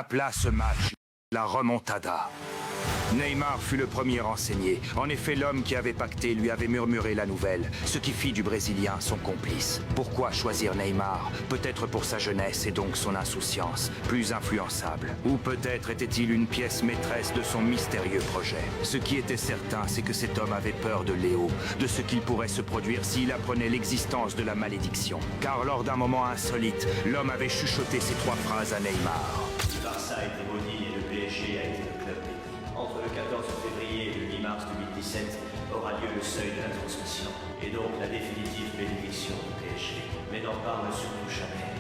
Appela ce match la remontada. Neymar fut le premier renseigné. En effet, l'homme qui avait pacté lui avait murmuré la nouvelle, ce qui fit du Brésilien son complice. Pourquoi choisir Neymar? Peut-être pour sa jeunesse et donc son insouciance, plus influençable. Ou peut-être était-il une pièce maîtresse de son mystérieux projet. Ce qui était certain, c'est que cet homme avait peur de Léo, de ce qu'il pourrait se produire s'il apprenait l'existence de la malédiction. Car lors d'un moment insolite, l'homme avait chuchoté ces 3 phrases à Neymar. Le Barça a été maudit et le PSG a été le club béni. Entre le 14 février et le 8 mars 2017 aura lieu le seuil de la transmission, et donc la définitive bénédiction du PSG. Mais n'en parle surtout jamais.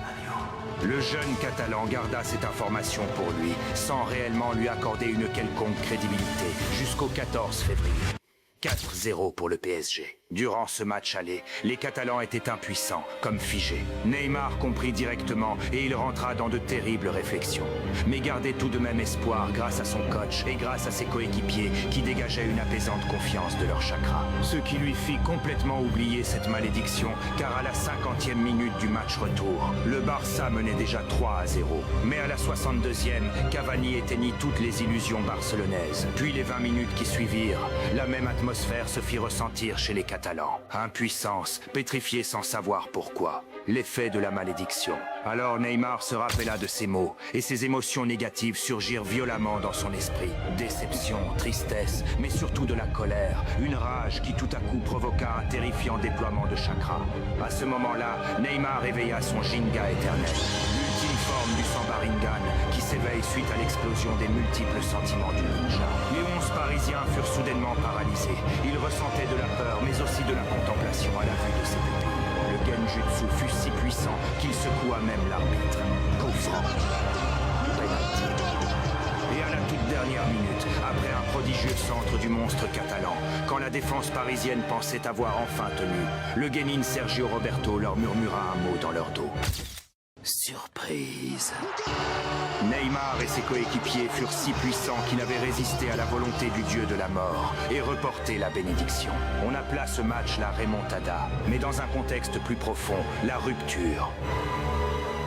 Adieu. Le jeune Catalan garda cette information pour lui, sans réellement lui accorder une quelconque crédibilité, jusqu'au 14 février. 4-0 pour le PSG. Durant ce match aller, les Catalans étaient impuissants, comme figés. Neymar comprit directement et il rentra dans de terribles réflexions. Mais gardait tout de même espoir grâce à son coach et grâce à ses coéquipiers qui dégageaient une apaisante confiance de leur chakra. Ce qui lui fit complètement oublier cette malédiction, car à la 50e minute du match retour, le Barça menait déjà 3-0. Mais à la 62e, Cavani éteignit toutes les illusions barcelonaises. Puis les 20 minutes qui suivirent, la même atmosphère se fit ressentir chez les Catalans. Impuissance, pétrifié sans savoir pourquoi. L'effet de la malédiction. Alors Neymar se rappela de ces mots, et ses émotions négatives surgirent violemment dans son esprit. Déception, tristesse, mais surtout de la colère. Une rage qui tout à coup provoqua un terrifiant déploiement de chakra. À ce moment-là, Neymar éveilla son Ginga éternel. L'ultime forme du Sambaringan, qui s'éveille suite à l'explosion des multiples sentiments du ninja. Les 11 Parisiens furent soudainement paralysés. Ils ressentaient de la peur, mais aussi de la contemplation à la vue de ces pupilles. Le Genjutsu fut si puissant qu'il secoua même l'arbitre. Coup franc. Penalty. Et à la toute dernière minute, après un prodigieux centre du monstre catalan, quand la défense parisienne pensait avoir enfin tenu, le Guénin Sergio Roberto leur murmura un mot dans leur dos. Surprise. Neymar et ses coéquipiers furent si puissants qu'ils avaient résisté à la volonté du dieu de la mort et reporté la bénédiction. On appela ce match la remontada, mais dans un contexte plus profond, la rupture.